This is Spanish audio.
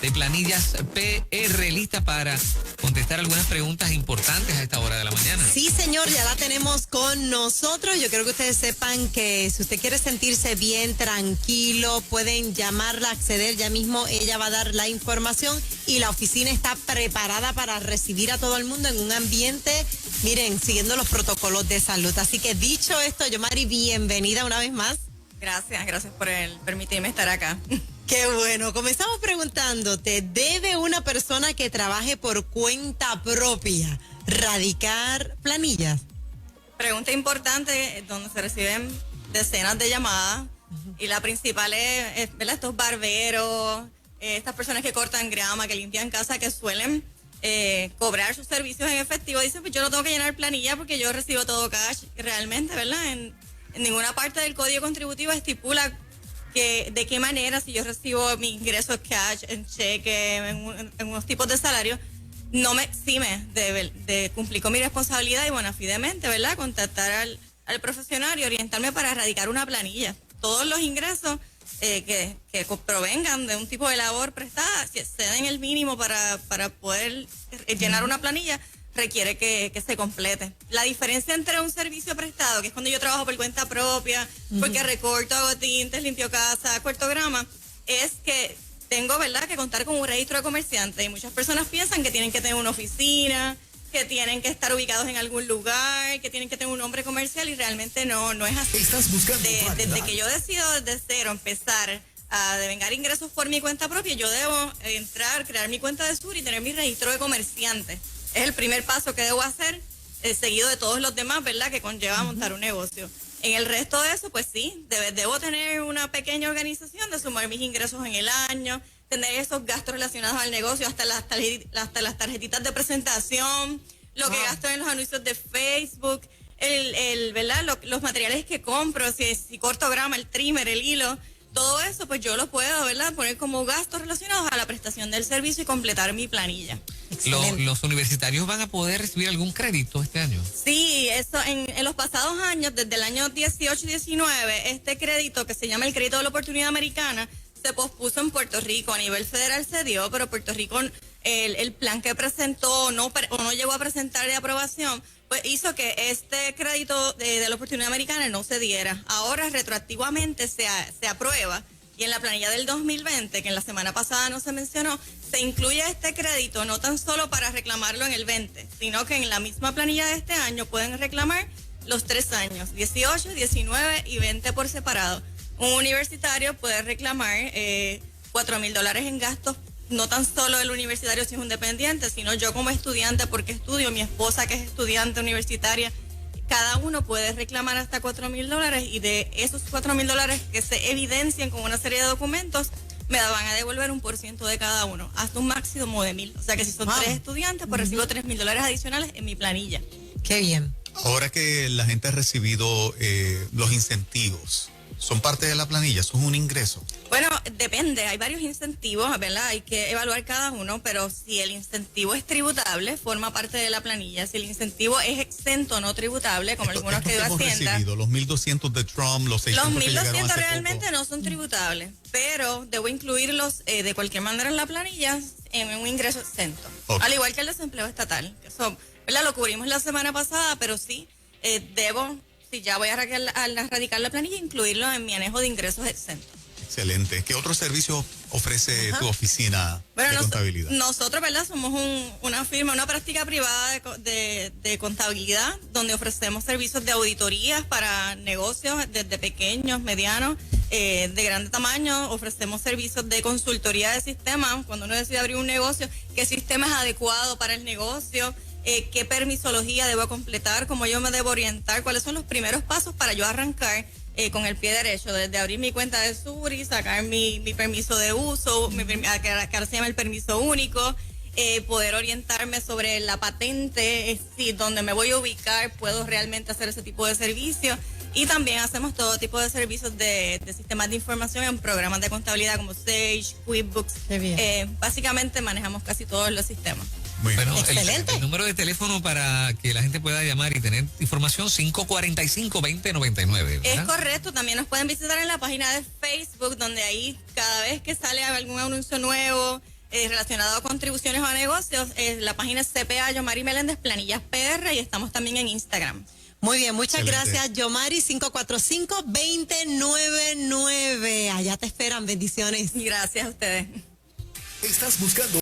de Planillas PR, lista para contestar algunas preguntas importantes a esta hora de la mañana. Sí, señor, ya la tenemos con nosotros. Yo quiero que ustedes sepan que si usted quiere sentirse bien, tranquilo, pueden llamarla, acceder ya mismo. Ella va a dar la información y la oficina está preparada para recibir a todo el mundo en un ambiente, miren, siguiendo los protocolos de salud. Así que dicho esto, Yomari, bienvenida una vez más. Gracias por permitirme estar acá. Qué bueno. Comenzamos preguntándote, ¿debe una persona que trabaje por cuenta propia radicar planillas? Pregunta importante, donde se reciben decenas de llamadas. Y la principal es ¿verdad? Estos barberos, estas personas que cortan grama, que limpian casa, que suelen cobrar sus servicios en efectivo. Dicen, pues yo no tengo que llenar planilla porque yo recibo todo cash. Realmente, ¿verdad? En ninguna parte del código contributivo estipula que de qué manera, si yo recibo mis ingresos cash, en cheque, en unos tipos de salario, no me exime de cumplir con mi responsabilidad y bona fidemente, ¿verdad? Contactar al profesional y orientarme para erradicar una planilla. Todos los ingresos que provengan de un tipo de labor prestada, si exceden el mínimo para poder llenar una planilla, requiere que se complete. La diferencia entre un servicio prestado, que es cuando yo trabajo por cuenta propia, porque recorto, hago tintes, limpio casa, corto grama, es que tengo, ¿verdad?, que contar con un registro de comerciante. Y muchas personas piensan que tienen que tener una oficina, que tienen que estar ubicados en algún lugar, que tienen que tener un nombre comercial, y realmente no es así. ¿Estás buscando desde que yo decido desde cero empezar a devengar ingresos por mi cuenta propia, yo debo crear mi cuenta de Sur y tener mi registro de comerciante. Es el primer paso que debo hacer, seguido de todos los demás, ¿verdad?, que conlleva montar un negocio. En el resto de eso, pues sí, debo tener una pequeña organización de sumar mis ingresos en el año, tener esos gastos relacionados al negocio, hasta las tarjetitas de presentación, lo que gasto en los anuncios de Facebook, ¿verdad?, los materiales que compro, si corto grama, el trimmer, el hilo. Todo eso, pues yo lo puedo, ¿verdad?, poner como gastos relacionados a la prestación del servicio y completar mi planilla. ¿Los universitarios van a poder recibir algún crédito este año? Sí, eso en los pasados años, desde el año 18 y 19, este crédito que se llama el crédito de la oportunidad americana se pospuso en Puerto Rico. A nivel federal se dio, pero Puerto Rico el plan que presentó no llegó a presentar de aprobación, pues hizo que este crédito de la oportunidad americana no se diera. Ahora retroactivamente se aprueba, y en la planilla del 2020, que en la semana pasada no se mencionó, se incluye este crédito no tan solo para reclamarlo en el 20, sino que en la misma planilla de este año pueden reclamar los 3 años, 18, 19 y 20 por separado. Un universitario puede reclamar $4,000 en gastos, no tan solo el universitario si es un dependiente, sino yo como estudiante porque estudio, mi esposa que es estudiante universitaria. Cada uno puede reclamar hasta $4,000, y de esos $4,000 que se evidencien con una serie de documentos, me van a devolver 1% de cada uno, hasta un máximo de 1,000. O sea que si son 3 estudiantes, pues recibo $3,000 adicionales en mi planilla. Qué bien. Ahora que la gente ha recibido los incentivos, ¿son parte de la planilla? ¿Eso es un ingreso? Bueno, depende, hay varios incentivos, ¿verdad? Hay que evaluar cada uno, pero si el incentivo es tributable, forma parte de la planilla. Si el incentivo es exento, no tributable, como algunos que dio Hacienda. Recibido, los 1,200 de Trump, los 600 Los que llegaron 1,200 hace realmente poco. no son tributables, pero debo incluirlos de cualquier manera en la planilla en un ingreso exento. Okay. Al igual que el desempleo estatal. Eso, ¿verdad? Lo cubrimos la semana pasada, pero sí debo, si ya voy a radicar la planilla, incluirlo en mi anejo de ingresos exentos. Excelente. ¿Qué otro servicio ofrece tu oficina de contabilidad? Nosotros, ¿verdad?, somos una firma, una práctica privada de contabilidad, donde ofrecemos servicios de auditorías para negocios desde pequeños, medianos, de grande tamaño. Ofrecemos servicios de consultoría de sistemas, cuando uno decide abrir un negocio, qué sistema es adecuado para el negocio, qué permisología debo completar, cómo yo me debo orientar, cuáles son los primeros pasos para yo arrancar con el pie derecho, desde abrir mi cuenta de Suri, sacar mi permiso de uso, que ahora se llama el permiso único, poder orientarme sobre la patente, si donde me voy a ubicar puedo realmente hacer ese tipo de servicio. Y también hacemos todo tipo de servicios de sistemas de información en programas de contabilidad como Sage, QuickBooks. Básicamente manejamos casi todos los sistemas. Muy bien. Bueno, excelente. El número de teléfono para que la gente pueda llamar y tener información, 545-2099. Es correcto, también nos pueden visitar en la página de Facebook, donde ahí cada vez que sale algún anuncio nuevo, relacionado a contribuciones a negocios. La página es CPA Yomari Meléndez Planillas PR y estamos también en Instagram. Muy bien, muchas Excelente. gracias, Yomari, 545-2099. Allá te esperan, bendiciones. Gracias a ustedes. ¿Estás buscando